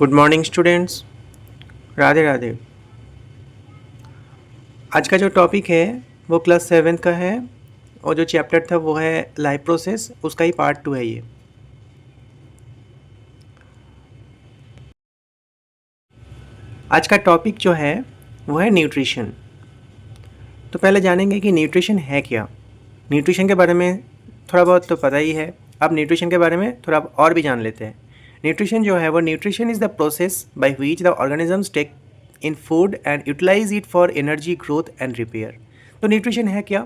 Good morning students. Radhe Radhe. आज का जो टॉपिक है वो क्लास 7 का है और जो चैप्टर था वो है लाइफ प्रोसेस, उसका ही पार्ट 2 है ये। आज का टॉपिक जो है वो है न्यूट्रिशन। तो पहले जानेंगे कि न्यूट्रिशन है क्या। न्यूट्रिशन के बारे में थोड़ा बहुत तो पता ही है, अब न्यूट्रिशन के बारे में थोड़ा और भी जान लेते हैं। न्यूट्रिशन जो है वो nutrition is the process by which the organisms take in food and utilise it for energy, growth and repair. तो न्यूट्रिशन है क्या?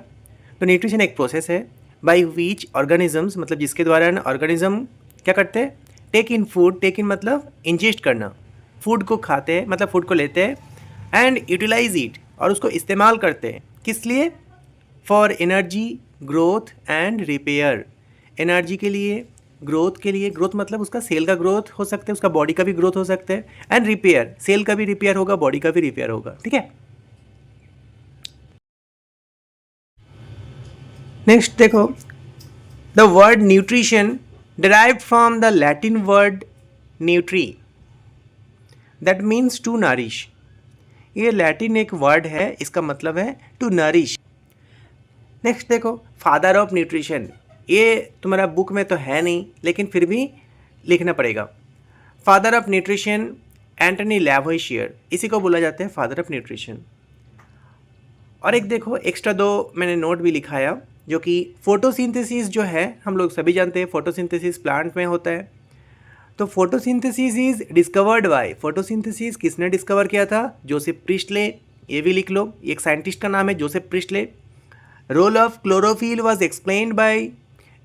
तो न्यूट्रिशन एक प्रोसेस है बाय व्हिच ऑर्गेनिजम्स, मतलब जिसके द्वारा ऑर्गेनिज्म क्या करते हैं, टेक इन फूड, टेक इन मतलब इंजेस्ट करना, फूड को खाते हैं मतलब फूड को लेते हैं एंड यूटिलाइज इट, और उसको इस्तेमाल करते हैं किस लिए? For energy, growth and repair. Energy के लिए, ग्रोथ के लिए, ग्रोथ मतलब उसका सेल का ग्रोथ हो सकता है, उसका बॉडी का भी ग्रोथ हो सकता है, एंड रिपेयर, सेल का भी रिपेयर होगा, बॉडी का भी रिपेयर होगा। ठीक है, नेक्स्ट देखो, the word nutrition derived from the Latin word nutri that means to nourish। ये लैटिन एक वर्ड है, इसका मतलब है टू नरिश। नेक्स्ट देखो, फादर ऑफ न्यूट्रिशन, ये तुम्हारा बुक में तो है नहीं लेकिन फिर भी लिखना पड़ेगा। फादर ऑफ न्यूट्रिशन एंटनी लैवोइशियर, इसी को बोला जाता है फादर ऑफ न्यूट्रिशन। और एक देखो एक्स्ट्रा दो मैंने नोट भी लिखाया, जो कि फोटोसिंथेसिस जो है, हम लोग सभी जानते हैं फोटोसिंथेसिस प्लांट में होता है। तो photosynthesis is discovered by, photosynthesis किसने डिस्कवर किया था? जोसेफ प्रिस्टले, ये भी लिख लो, एक साइंटिस्ट का नाम है Joseph Priestley. Role of chlorophyll was explained by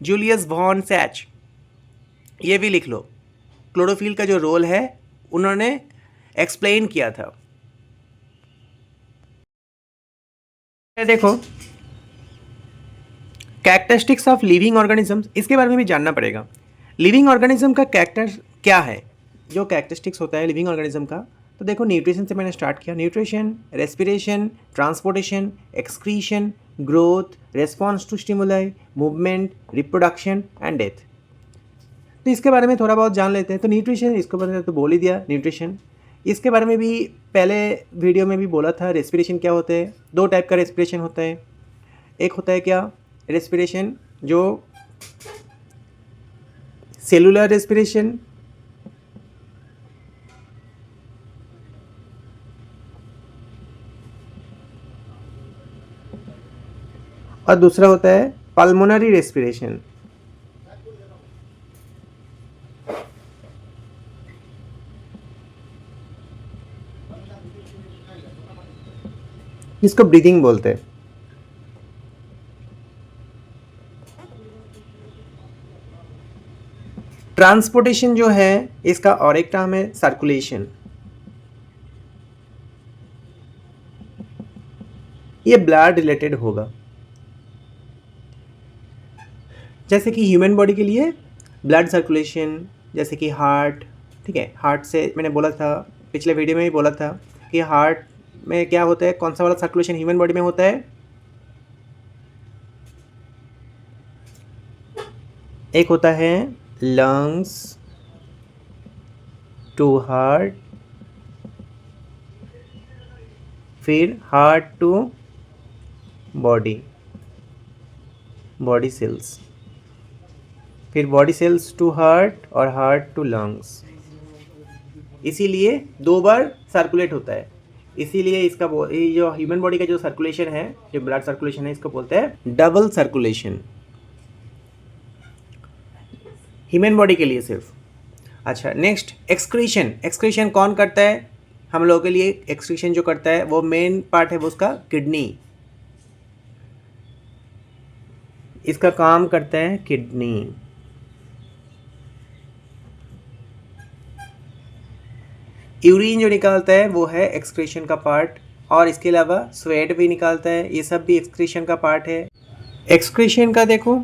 Julius von Sachs, ये भी लिख लो, क्लोरोफिल का जो रोल है उन्होंने एक्सप्लेन किया था। देखो, कैरेक्टरिस्टिक्स ऑफ लिविंग ऑर्गेनिजम्स, इसके बारे में भी जानना पड़ेगा। लिविंग ऑर्गेनिज्म का कैरेक्टर क्या है, जो कैरेक्टरिस्टिक्स होता है लिविंग ऑर्गेनिज्म का। तो देखो, न्यूट्रिशन से मैंने स्टार्ट किया। Nutrition, respiration, transportation, excretion, growth, response to stimuli, movement, reproduction and death. तो इसके बारे में थोड़ा बहुत जान लेते हैं। तो न्यूट्रिशन, इसके बारे में तो बोल ही दिया न्यूट्रिशन। इसके बारे में भी पहले वीडियो में भी बोला था। रेस्पिरेशन क्या होता है? दो टाइप का रेस्पिरेशन होता है। एक होता है क्या, रेस्पिरेशन जो सेलुलर रेस्पिरेशन, और दूसरा होता है पल्मोनरी रेस्पिरेशन। इसको ब्रीदिंग बोलते हैं। ट्रांसपोर्टेशन जो है इसका और एक टर्म है सर्कुलेशन। ये ब्लड रिलेटेड होगा, जैसे कि ह्यूमन बॉडी के लिए ब्लड सर्कुलेशन, जैसे कि हार्ट। ठीक है, हार्ट से मैंने बोला था, पिछले वीडियो में भी बोला था कि हार्ट में क्या होता है, कौन सा वाला सर्कुलेशन ह्यूमन बॉडी में होता है? एक होता है लंग्स टू हार्ट, फिर heart to body, body cells, फिर बॉडी सेल्स टू हार्ट और हार्ट टू लंग्स। इसीलिए दो बार सर्कुलेट होता है। इसीलिए इसका ये जो ह्यूमन बॉडी का जो सर्कुलेशन है, जो ब्लड सर्कुलेशन है, इसको बोलते हैं डबल सर्कुलेशन, ह्यूमन बॉडी के लिए सिर्फ। अच्छा, नेक्स्ट एक्सक्रीशन। एक्सक्रीशन कौन करता है हम लोगों के लिए? एक्सक्रीशन जो करता है वो मेन पार्ट है वो उसका किडनी, इसका काम करता है किडनी। यूरिन जो निकालता है वो है एक्सक्रीशन का पार्ट, और इसके अलावा स्वेट भी निकालता है, ये सब भी एक्सक्रीशन का पार्ट है। एक्सक्रीशन का देखो,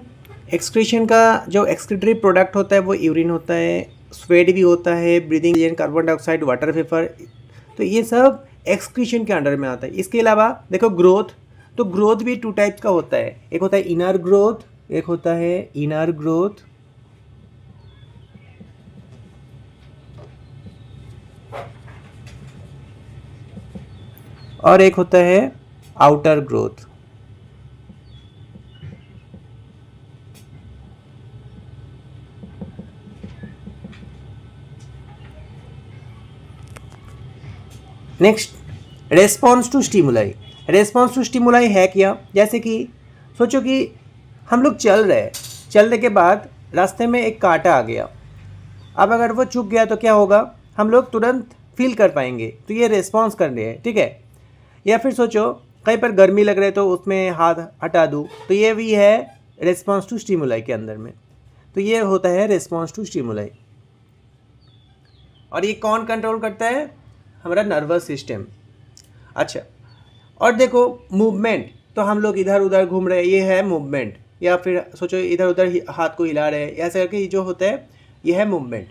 एक्सक्रीशन का जो एक्सक्रीटरी प्रोडक्ट होता है वो यूरिन होता है, स्वेट भी होता है, breathing agent, carbon dioxide, water vapour, तो ये सब एक्सक्रीशन के अंडर में आता है। इसके अलावा देखो ग्रोथ, तो ग्रोथ भी टू टाइप्स का होता है, एक होता है इनर ग्रोथ, एक होता है इनर ग्रोथ, और एक होता है outer growth. Next, response to stimuli. Response to stimuli है क्या? जैसे कि सोचो कि हम लोग चल रहे हैं, चलने के बाद रास्ते में एक कांटा आ गया। अब अगर वो चुभ गया तो क्या होगा? हम लोग तुरंत फील कर पाएंगे, तो ये रेस्पॉन्स कर रहे हैं, ठीक है। या फिर सोचो कहीं पर गर्मी लग रही है तो उसमें हाथ हटा दूँ, तो ये भी है रेस्पॉन्स टू स्टिमुलाई के अंदर में। तो ये होता है रेस्पॉन्स टू स्टिमुलाई। और ये कौन कंट्रोल करता है? हमारा नर्वस सिस्टम। अच्छा, और देखो मूवमेंट, तो हम लोग इधर उधर घूम रहे हैं, ये है मूवमेंट। या फिर सोचो इधर उधर हाथ को हिला रहे हैं, ऐसे करके जो होता है ये है मूवमेंट।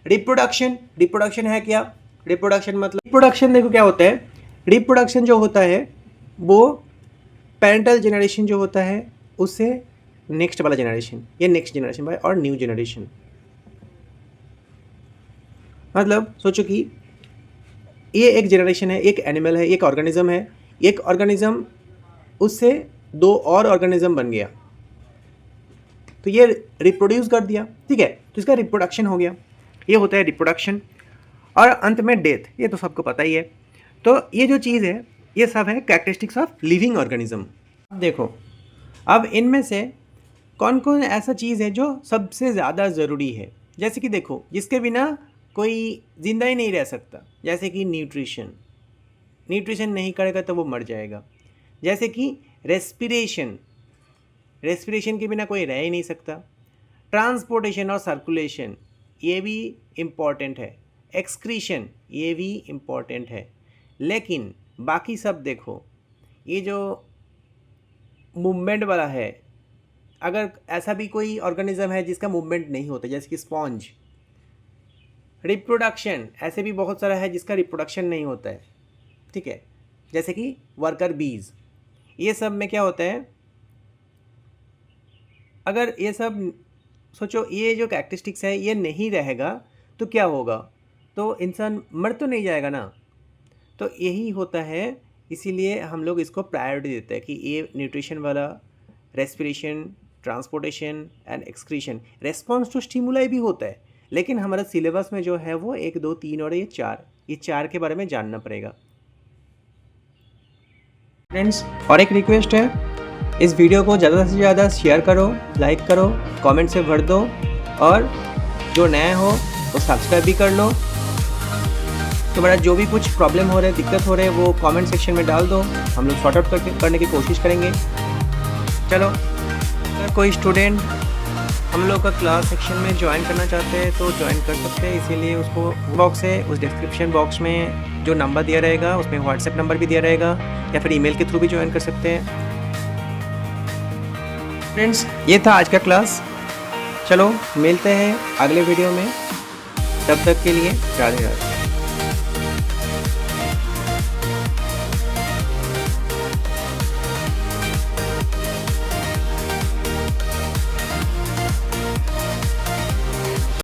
रिप्रोडक्शन, रिप्रोडक्शन है क्या? रिप्रोडक्शन मतलब, रिप्रोडक्शन देखो क्या होता है। रिप्रोडक्शन जो होता है वो पेरेंटल जनरेशन जो होता है उससे नेक्स्ट वाला जनरेशन, ये नेक्स्ट जनरेशन भाई, और न्यू जनरेशन। मतलब सोचो कि ये एक जनरेशन है, एक एनिमल है, एक ऑर्गेनिज्म है, एक ऑर्गेनिज्म उससे दो और ऑर्गेनिज्म बन गया, तो ये रिप्रोड्यूस कर दिया, ठीक है, तो इसका रिप्रोडक्शन हो गया। ये होता है रिप्रोडक्शन। और अंत में डेथ, ये तो सबको पता ही है। तो ये जो चीज़ है ये सब है कैरेक्टरिस्टिक्स ऑफ लिविंग ऑर्गेनिज्म। देखो अब इनमें से कौन कौन ऐसा चीज़ है जो सबसे ज़्यादा ज़रूरी है। जैसे कि देखो जिसके बिना कोई ज़िंदा ही नहीं रह सकता, जैसे कि न्यूट्रिशन, न्यूट्रिशन नहीं करेगा तो वो मर जाएगा। जैसे कि रेस्पिरेशन, रेस्पिरेशन के बिना कोई रह ही नहीं सकता। ट्रांसपोर्टेशन और सर्कुलेशन ये भी इम्पॉर्टेंट है। एक्सक्रीशन ये भी इम्पॉर्टेंट है। लेकिन बाकी सब देखो, ये जो मूवमेंट वाला है, अगर ऐसा भी कोई ऑर्गेनिज्म है जिसका मूवमेंट नहीं होता, जैसे कि स्पॉन्ज। रिप्रोडक्शन, ऐसे भी बहुत सारा है जिसका रिप्रोडक्शन नहीं होता है, ठीक है, जैसे कि वर्कर बीज। ये सब में क्या होता है, अगर ये सब सोचो ये जो कैरेक्टरिस्टिक्स है ये नहीं रहेगा तो क्या होगा? तो इंसान मर तो नहीं जाएगा ना। तो यही होता है, इसीलिए हम लोग इसको प्रायोरिटी देते हैं कि ये न्यूट्रिशन वाला, respiration, transportation and excretion. Response to stimuli भी होता है, लेकिन हमारा सिलेबस में जो है वो 1, 2, 3 और ये 4 के बारे में जानना पड़ेगा। फ्रेंड्स, और एक रिक्वेस्ट है, इस वीडियो को ज़्यादा से ज़्यादा शेयर करो, लाइक करो, कमेंट से भर दो, और जो नए हो तो सब्सक्राइब भी कर लो। तुम्हारा जो भी कुछ प्रॉब्लम हो रहा है, दिक्कत हो रहे है, वो कमेंट सेक्शन में डाल दो, हम लोग सॉर्ट आउट करने की कोशिश करेंगे। चलो, अगर कोई स्टूडेंट हम लोग का क्लास सेक्शन में ज्वाइन करना चाहते हैं तो ज्वाइन कर सकते हैं। इसीलिए उसको बॉक्स है, उस डिस्क्रिप्शन बॉक्स में जो नंबर दिया रहेगा उसमें व्हाट्सएप नंबर भी दिया रहेगा, या फिर ईमेल के थ्रू भी ज्वाइन कर सकते हैं। फ्रेंड्स, ये था आज का क्लास। चलो मिलते हैं अगले वीडियो में, तब तक के लिए राधे राधे।